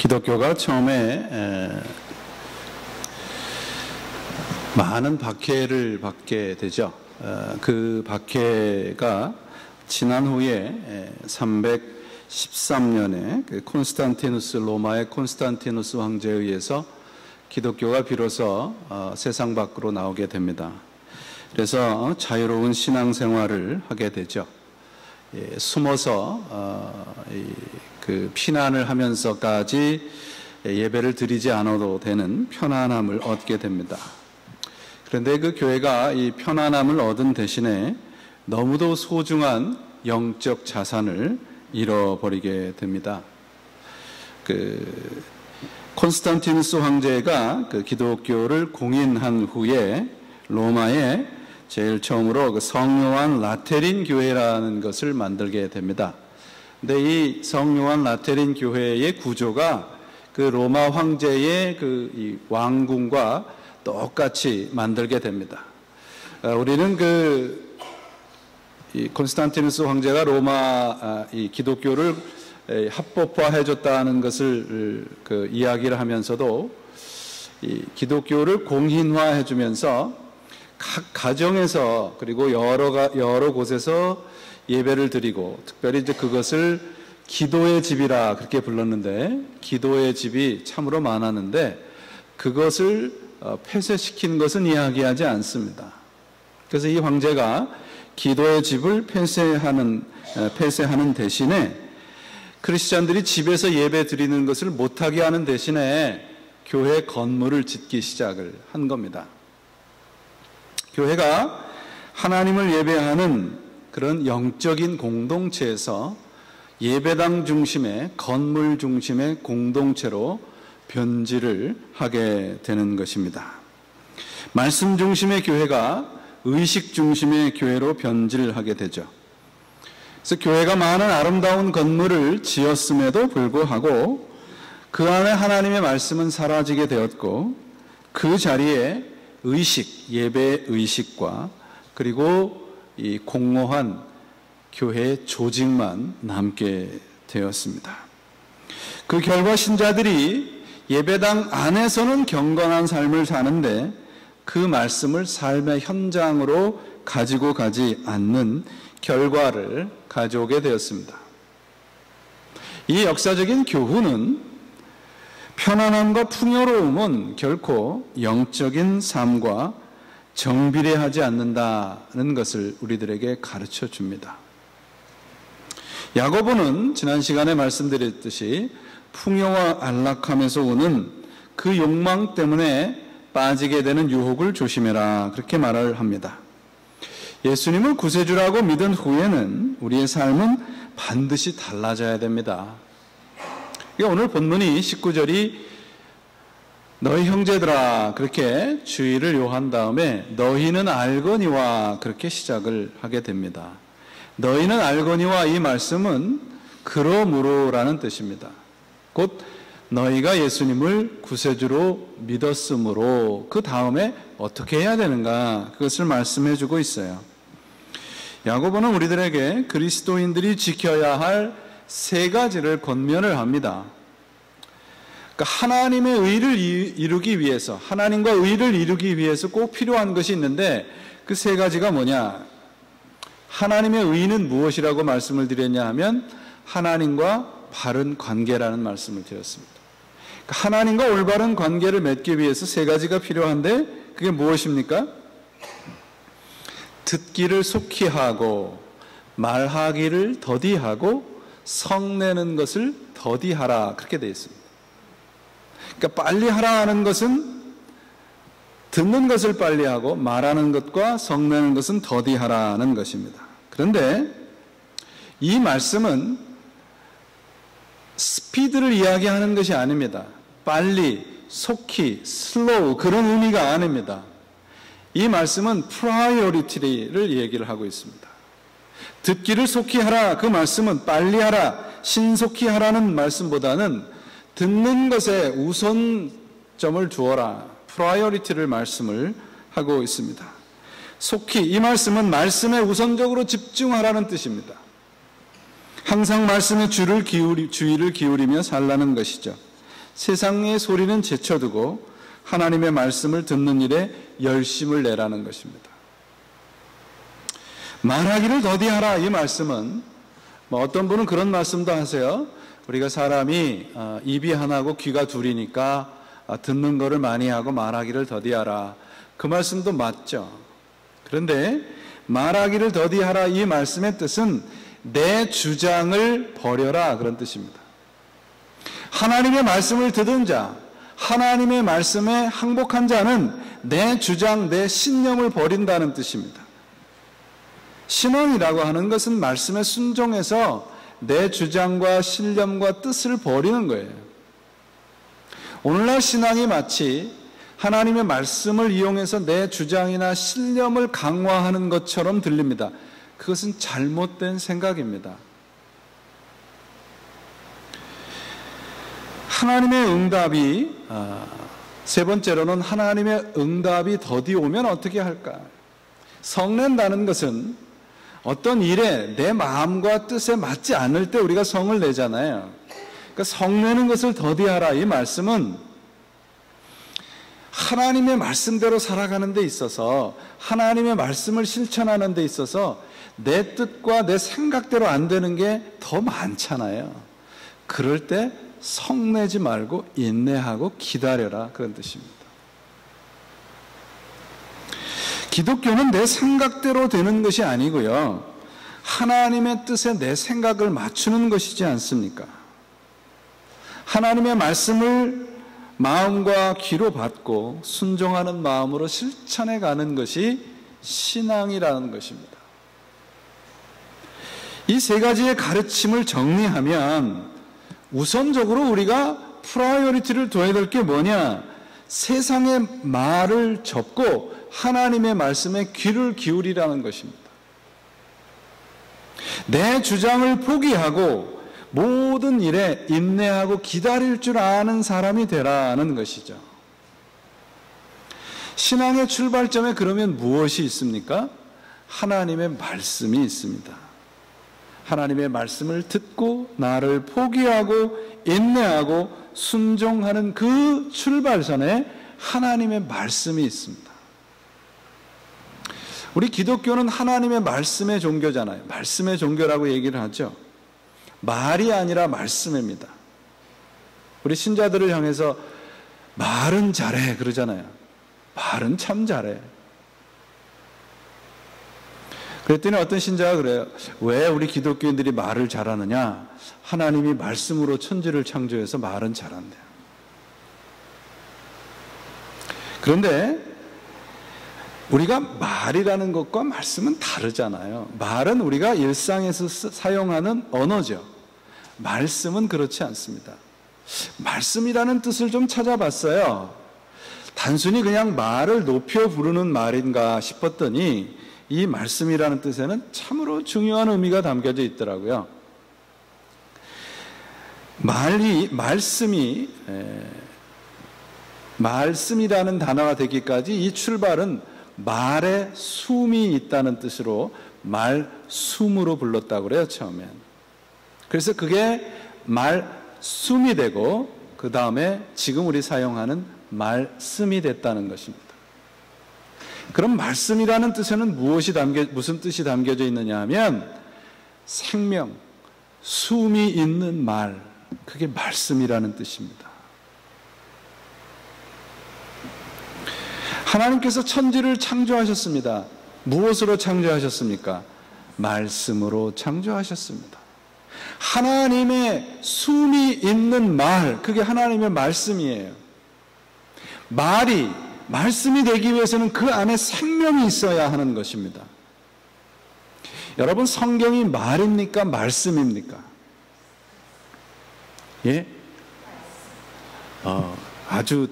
기독교가 처음에 많은 박해를 받게 되죠. 그 박해가 지난 후에 313년에 로마의 콘스탄티누스 황제에 의해서 기독교가 비로소 세상 밖으로 나오게 됩니다. 그래서 자유로운 신앙생활을 하게 되죠. 숨어서 그 피난을 하면서까지 예배를 드리지 않아도 되는 편안함을 얻게 됩니다. 그런데 그 교회가 이 편안함을 얻은 대신에 너무도 소중한 영적 자산을 잃어버리게 됩니다. 콘스탄티누스 황제가 그 기독교를 공인한 후에 로마에 제일 처음으로 성요한 라테린 교회라는 것을 만들게 됩니다. 근데 이 성요한 라테린 교회의 구조가 그 로마 황제의 이 왕궁과 똑같이 만들게 됩니다. 우리는 이 콘스탄티누스 황제가 로마 이 기독교를 합법화해줬다는 것을 이야기를 하면서도 이 기독교를 공인화해주면서 각 가정에서 그리고 여러 곳에서 예배를 드리고 특별히 이제 그것을 기도의 집이라 그렇게 불렀는데 기도의 집이 참으로 많았는데 그것을 폐쇄시킨 것은 이야기하지 않습니다. 그래서 이 황제가 기도의 집을 폐쇄하는 대신에 크리스찬들이 집에서 예배 드리는 것을 못하게 하는 대신에 교회 건물을 짓기 시작을 한 겁니다. 교회가 하나님을 예배하는 그런 영적인 공동체에서 예배당 중심의 건물 중심의 공동체로 변질을 하게 되는 것입니다. 말씀 중심의 교회가 의식 중심의 교회로 변질하게 되죠. 그래서 교회가 많은 아름다운 건물을 지었음에도 불구하고 그 안에 하나님의 말씀은 사라지게 되었고 그 자리에 의식, 예배 의식과 그리고 이 공허한 교회의 조직만 남게 되었습니다. 그 결과 신자들이 예배당 안에서는 경건한 삶을 사는데 그 말씀을 삶의 현장으로 가지고 가지 않는 결과를 가져오게 되었습니다. 이 역사적인 교훈은 편안함과 풍요로움은 결코 영적인 삶과 정비례하지 않는다는 것을 우리들에게 가르쳐 줍니다. 야고보는 지난 시간에 말씀드렸듯이 풍요와 안락함에서 오는 그 욕망 때문에 빠지게 되는 유혹을 조심해라 그렇게 말을 합니다. 예수님을 구세주라고 믿은 후에는 우리의 삶은 반드시 달라져야 됩니다. 오늘 본문이 19절이 너희 형제들아 그렇게 주의를 요한 다음에 너희는 알거니와 그렇게 시작을 하게 됩니다. 너희는 알거니와 이 말씀은 그러므로라는 뜻입니다. 곧 너희가 예수님을 구세주로 믿었으므로 그 다음에 어떻게 해야 되는가 그것을 말씀해 주고 있어요. 야고보는 우리들에게 그리스도인들이 지켜야 할 세 가지를 권면을 합니다. 그러니까 하나님의 의를 이루기 위해서 하나님과 의를 이루기 위해서 꼭 필요한 것이 있는데 그 세 가지가 뭐냐? 하나님의 의는 무엇이라고 말씀을 드렸냐 하면 하나님과 바른 관계라는 말씀을 드렸습니다. 그러니까 하나님과 올바른 관계를 맺기 위해서 세 가지가 필요한데 그게 무엇입니까? 듣기를 속히 하고 말하기를 더디하고 성내는 것을 더디하라 그렇게 되어 있습니다. 그러니까 빨리 하라 하는 것은 듣는 것을 빨리 하고 말하는 것과 성내는 것은 더디하라는 것입니다. 그런데 이 말씀은 스피드를 이야기하는 것이 아닙니다. 빨리, 속히, 슬로우 그런 의미가 아닙니다. 이 말씀은 프라이어리티를 얘기를 하고 있습니다. 듣기를 속히 하라 그 말씀은 빨리 하라, 신속히 하라는 말씀보다는 듣는 것에 우선점을 주어라 프라이어리티를 말씀을 하고 있습니다. 속히 이 말씀은 말씀에 우선적으로 집중하라는 뜻입니다. 항상 말씀에 주의를 기울이며 살라는 것이죠. 세상의 소리는 제쳐두고 하나님의 말씀을 듣는 일에 열심을 내라는 것입니다. 말하기를 더디하라, 이 말씀은 어떤 분은 그런 말씀도 하세요. 우리가 사람이 입이 하나고 귀가 둘이니까 듣는 거를 많이 하고 말하기를 더디하라. 그 말씀도 맞죠. 그런데 말하기를 더디하라, 이 말씀의 뜻은 내 주장을 버려라, 그런 뜻입니다. 하나님의 말씀을 듣은 자, 하나님의 말씀에 항복한 자는 내 주장, 내 신념을 버린다는 뜻입니다. 신앙이라고 하는 것은 말씀에 순종해서 내 주장과 신념과 뜻을 버리는 거예요. 오늘날 신앙이 마치 하나님의 말씀을 이용해서 내 주장이나 신념을 강화하는 것처럼 들립니다. 그것은 잘못된 생각입니다. 하나님의 응답이, 세 번째로는 하나님의 응답이 더디 오면 어떻게 할까? 성낸다는 것은 어떤 일에 내 마음과 뜻에 맞지 않을 때 우리가 성을 내잖아요. 그러니까 성내는 것을 더디하라, 이 말씀은 하나님의 말씀대로 살아가는 데 있어서, 하나님의 말씀을 실천하는 데 있어서 내 뜻과 내 생각대로 안 되는 게 더 많잖아요. 그럴 때 성내지 말고 인내하고 기다려라, 그런 뜻입니다. 기독교는 내 생각대로 되는 것이 아니고요, 하나님의 뜻에 내 생각을 맞추는 것이지 않습니까? 하나님의 말씀을 마음과 귀로 받고 순종하는 마음으로 실천해 가는 것이 신앙이라는 것입니다. 이 세 가지의 가르침을 정리하면 우선적으로 우리가 프라이어리티를 둬야 될 게 뭐냐? 세상의 말을 접고 하나님의 말씀에 귀를 기울이라는 것입니다. 내 주장을 포기하고 모든 일에 인내하고 기다릴 줄 아는 사람이 되라는 것이죠. 신앙의 출발점에 그러면 무엇이 있습니까? 하나님의 말씀이 있습니다. 하나님의 말씀을 듣고 나를 포기하고 인내하고 순종하는 그 출발선에 하나님의 말씀이 있습니다. 우리 기독교는 하나님의 말씀의 종교잖아요. 말씀의 종교라고 얘기를 하죠. 말이 아니라 말씀입니다. 우리 신자들을 향해서 말은 잘해 그러잖아요. 말은 참 잘해. 그랬더니 어떤 신자가 그래요. 왜 우리 기독교인들이 말을 잘하느냐? 하나님이 말씀으로 천지를 창조해서 말은 잘한대요. 그런데 우리가 말이라는 것과 말씀은 다르잖아요. 말은 우리가 일상에서 사용하는 언어죠. 말씀은 그렇지 않습니다. 말씀이라는 뜻을 좀 찾아봤어요. 단순히 그냥 말을 높여 부르는 말인가 싶었더니 이 말씀이라는 뜻에는 참으로 중요한 의미가 담겨져 있더라고요. 말씀이라는 단어가 되기까지 이 출발은 말에 숨이 있다는 뜻으로 말숨으로 불렀다고 그래요, 처음엔. 그래서 그게 말숨이 되고 그 다음에 지금 우리 사용하는 말씀이 됐다는 것입니다. 그럼 말씀이라는 뜻에는 무슨 뜻이 담겨져 있느냐 하면 생명, 숨이 있는 말, 그게 말씀이라는 뜻입니다. 하나님께서 천지를 창조하셨습니다. 무엇으로 창조하셨습니까? 말씀으로 창조하셨습니다. 하나님의 숨이 있는 말, 그게 하나님의 말씀이에요. 말씀이 되기 위해서는 그 안에 생명이 있어야 하는 것입니다. 여러분, 성경이 말입니까? 말씀입니까? 예? 아주